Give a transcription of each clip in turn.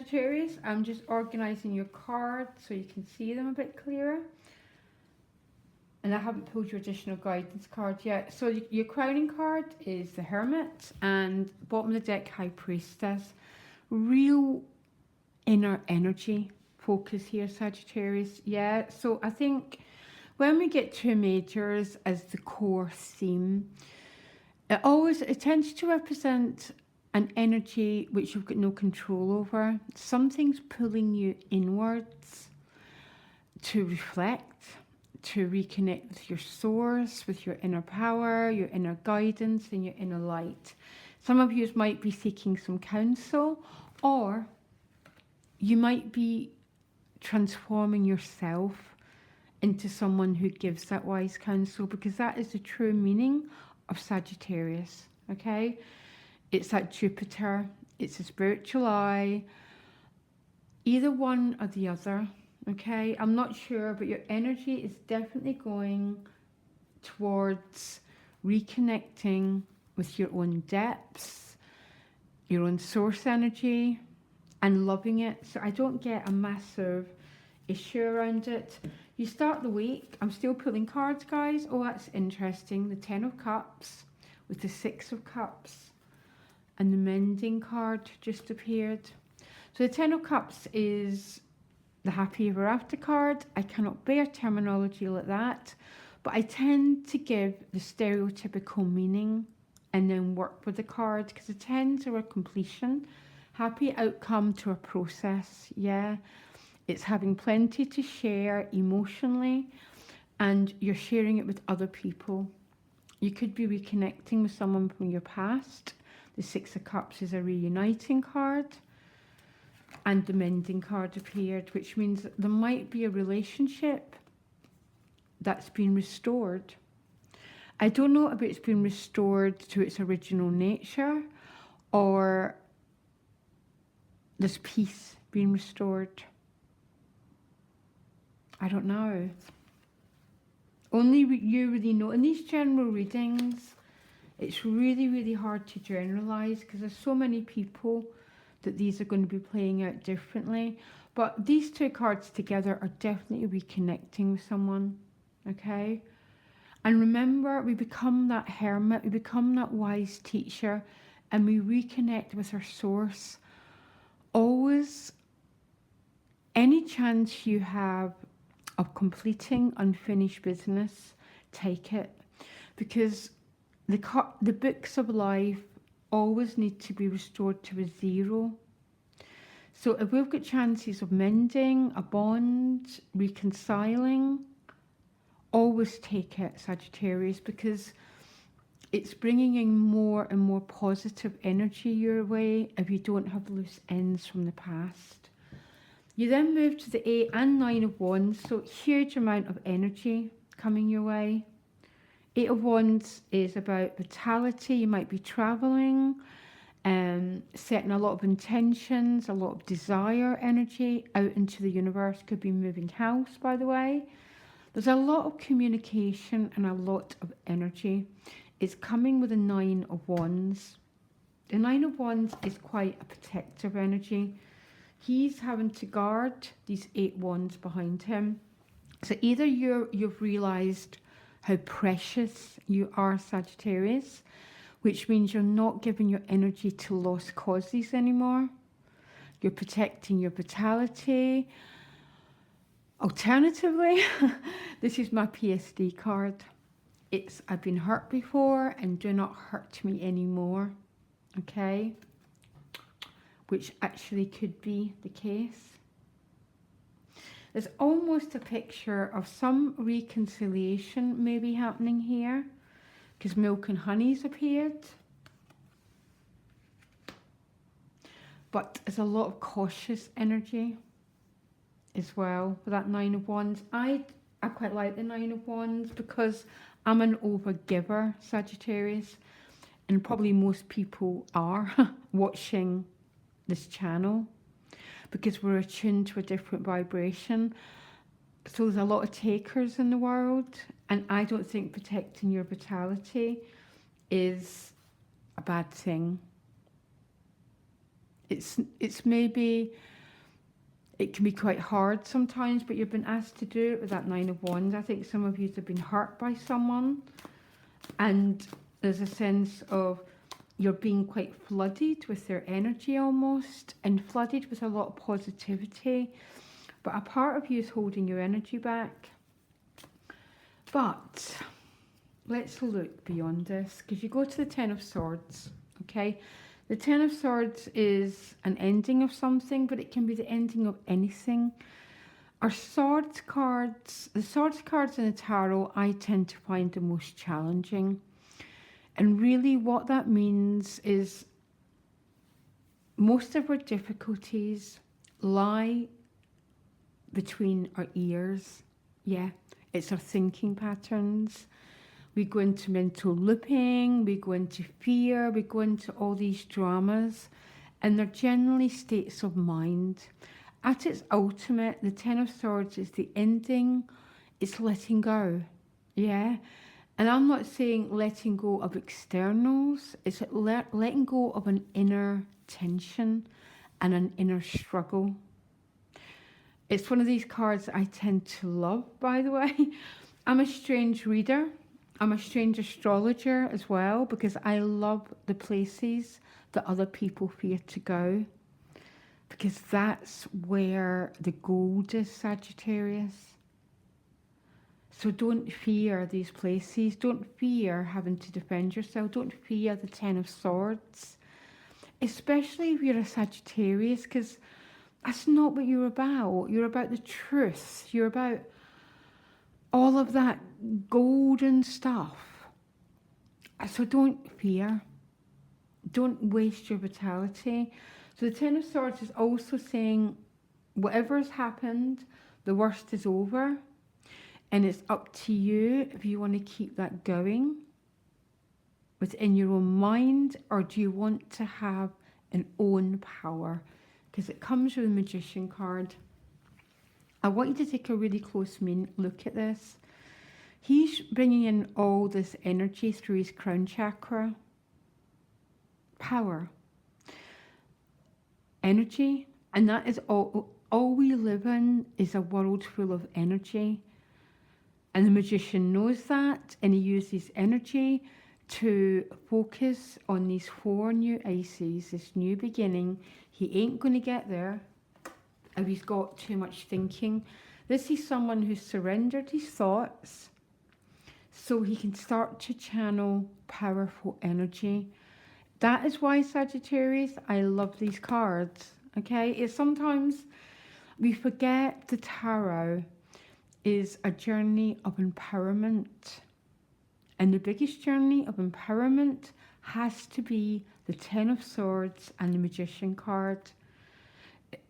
Sagittarius. I'm just organising your cards so you can see them a bit clearer. And I haven't pulled your additional guidance card yet. So your crowning card is the Hermit, and bottom of the deck, High Priestess. Real inner energy focus here, Sagittarius. Yeah, so I think when we get to majors as the core theme, it tends to represent an energy which you've got no control over. Something's pulling you inwards to reflect, to reconnect with your source, with your inner power, your inner guidance, and your inner light. Some of you might be seeking some counsel, or you might be transforming yourself into someone who gives that wise counsel, because that is the true meaning of Sagittarius, okay? It's that Jupiter, it's a spiritual eye, either one or the other, okay? I'm not sure, but your energy is definitely going towards reconnecting with your own depths, your own source energy, and loving it. So I don't get a massive issue around it. You start the week, I'm still pulling cards, guys. Oh, that's interesting. The 10 of Cups with the 6 of Cups, and the Mending card just appeared. So the 10 of Cups is the Happy Ever After card. I cannot bear terminology like that, but I tend to give the stereotypical meaning and then work with the card, because the 10s are a completion, happy outcome to a process. Yeah, it's having plenty to share emotionally, and you're sharing it with other people. You could be reconnecting with someone from your past. The 6 of Cups is a reuniting card, and the Mending card appeared, which means that there might be a relationship that's been restored. I don't know if it's been restored to its original nature, or there's peace being restored. I don't know. Only you really know. In these general readings, it's really, really hard to generalize, because there's so many people that these are going to be playing out differently. But these two cards together are definitely reconnecting with someone, okay? And remember, we become that hermit, we become that wise teacher, and we reconnect with our source. Always, any chance you have of completing unfinished business, take it, because the books of life always need to be restored to a 0. So if we've got chances of mending a bond, reconciling, always take it, Sagittarius, because it's bringing in more and more positive energy your way if you don't have loose ends from the past. You then move to the 8 and 9 of Wands, so huge amount of energy coming your way. 8 of Wands is about vitality. You might be traveling, setting a lot of intentions, a lot of desire energy out into the universe. Could be moving house, by the way. There's a lot of communication and a lot of energy. It's coming with a 9 of Wands. The 9 of Wands is quite a protective energy. He's having to guard these 8 wands behind him. So either you've realised how precious you are, Sagittarius, which means you're not giving your energy to lost causes anymore. You're protecting your vitality. Alternatively, this is my PSD card. It's I've been hurt before and do not hurt me anymore. Okay? Which actually could be the case. There's almost a picture of some reconciliation maybe happening here, because Milk and Honey's appeared. But there's a lot of cautious energy as well with that 9 of Wands. I quite like the 9 of Wands because I'm an overgiver, Sagittarius, and probably most people are watching this channel, because we're attuned to a different vibration. So there's a lot of takers in the world, and I don't think protecting your vitality is a bad thing. It's maybe it can be quite hard sometimes, but you've been asked to do it with that Nine of Wands. I think some of you have been hurt by someone, and there's a sense of you're being quite flooded with their energy almost, and flooded with a lot of positivity, but a part of you is holding your energy back. But let's look beyond this, because you go to the Ten of Swords, okay? The Ten of Swords is an ending of something, but it can be the ending of anything. Our swords cards, the swords cards in the tarot, I tend to find the most challenging. And really what that means is most of our difficulties lie between our ears. Yeah, it's our thinking patterns. We go into mental looping, we go into fear, we go into all these dramas, and they're generally states of mind. At its ultimate, the Ten of Swords is the ending, it's letting go, yeah? And I'm not saying letting go of externals, it's letting go of an inner tension and an inner struggle. It's one of these cards I tend to love, by the way. I'm a strange reader. I'm a strange astrologer as well, because I love the places that other people fear to go, because that's where the gold is, Sagittarius. So don't fear these places. Don't fear having to defend yourself. Don't fear the Ten of Swords, especially if you're a Sagittarius, because that's not what you're about. You're about the truth. You're about all of that golden stuff. So don't fear. Don't waste your vitality. So the Ten of Swords is also saying whatever has happened, the worst is over. And it's up to you if you want to keep that going within your own mind, or do you want to have an own power? Because it comes with the Magician card. I want you to take a really close look at this. He's bringing in all this energy through his crown chakra. Power. Energy. And that is all we live in is a world full of energy. And the Magician knows that, and he uses energy to focus on these 4 new aces, this new beginning. He ain't going to get there if he's got too much thinking. This is someone who's surrendered his thoughts so he can start to channel powerful energy. That is why, Sagittarius, I love these cards, okay? It's sometimes we forget the tarot is a journey of empowerment. And the biggest journey of empowerment has to be the Ten of Swords and the Magician card.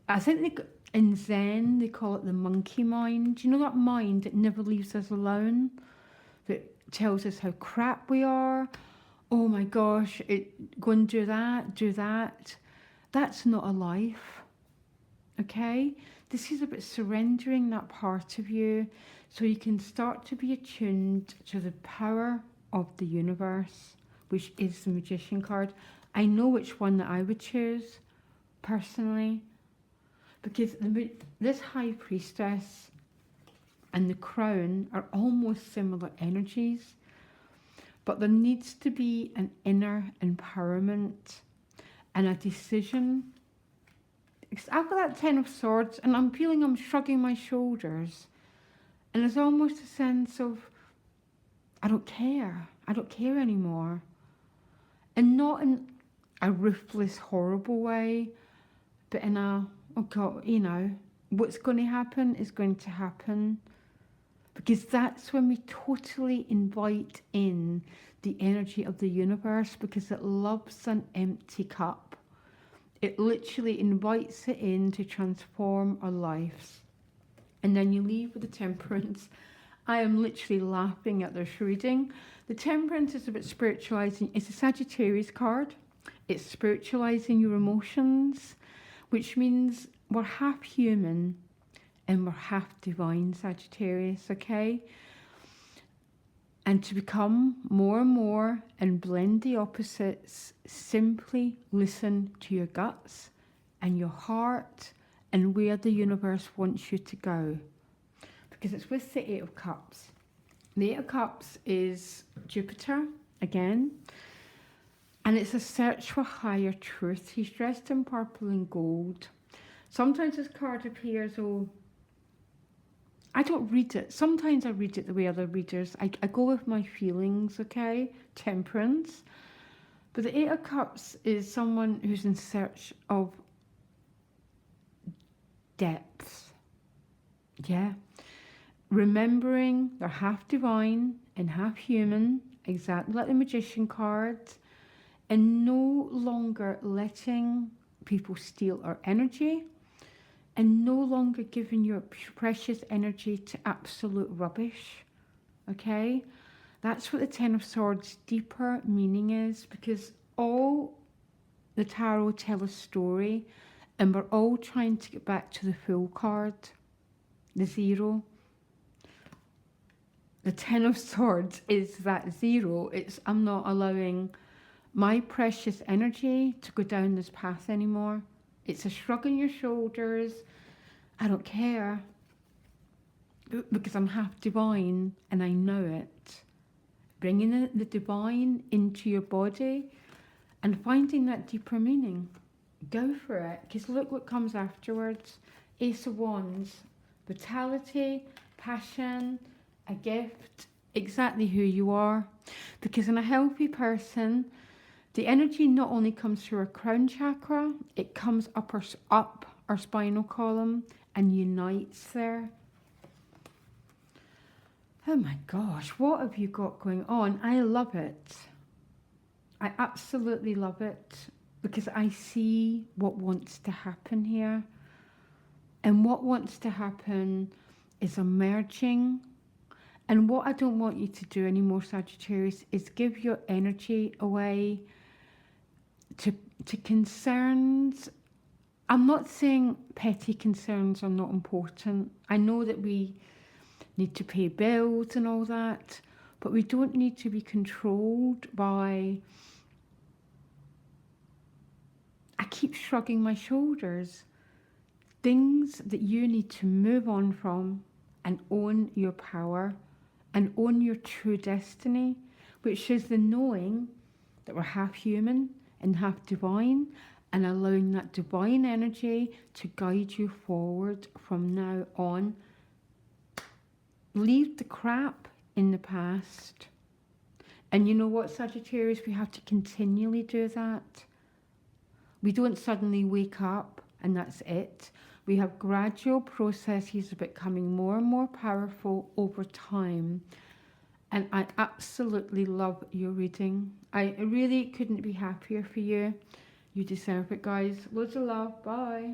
I think in Zen they call it the monkey mind. You know, that mind that never leaves us alone, that tells us how crap we are. Oh my gosh, go and do that, do that. That's not a life, okay? This is about surrendering that part of you so you can start to be attuned to the power of the universe, which is the Magician card. I know which one that I would choose personally, because this High Priestess and the Crown are almost similar energies, but there needs to be an inner empowerment and a decision. I've got that Ten of Swords and I'm feeling I'm shrugging my shoulders, and there's almost a sense of I don't care anymore, and not in a ruthless, horrible way, but in a, oh God, you know, what's going to happen is going to happen, because that's when we totally invite in the energy of the universe, because it loves an empty cup. It literally invites it in to transform our lives. And then you leave with the Temperance. I am literally laughing at this reading. The Temperance is about spiritualizing. It's a Sagittarius card. It's spiritualizing your emotions, which means we're half human and we're half divine, Sagittarius, okay? And to become more and more and blend the opposites, simply listen to your guts and your heart and where the universe wants you to go. Because it's with the Eight of Cups. The Eight of Cups is Jupiter again, and it's a search for higher truth. He's dressed in purple and gold. Sometimes this card appears, oh, I don't read it. Sometimes I read it the way other readers. I go with my feelings, okay? Temperance. But the Eight of Cups is someone who's in search of depth. Yeah. Remembering they're half divine and half human, exactly like the Magician card, and no longer letting people steal our energy, and no longer giving your precious energy to absolute rubbish. Okay? That's what the Ten of Swords' deeper meaning is, because all the tarot tell a story, and we're all trying to get back to the Fool card, the zero. The Ten of Swords is that zero. It's, I'm not allowing my precious energy to go down this path anymore. It's a shrug on your shoulders. I don't care, because I'm half divine and I know it. Bringing the divine into your body and finding that deeper meaning. Go for it, because look what comes afterwards. Ace of Wands, vitality, passion, a gift, exactly who you are. Because in a healthy person, the energy not only comes through our crown chakra, it comes up our spinal column and unites there. Oh my gosh, what have you got going on? I love it. I absolutely love it, because I see what wants to happen here. And what wants to happen is a merging. And what I don't want you to do anymore, Sagittarius, is give your energy away to concerns. I'm not saying petty concerns are not important. I know that we need to pay bills and all that, but we don't need to be controlled by... I keep shrugging my shoulders. Things that you need to move on from and own your power and own your true destiny, which is the knowing that we're half human and half divine, and allowing that divine energy to guide you forward from now on. Leave the crap in the past. And you know what, Sagittarius? We have to continually do that. We don't suddenly wake up and that's it. We have gradual processes of becoming more and more powerful over time. And I absolutely love your reading. I really couldn't be happier for you. You deserve it, guys. Loads of love. Bye.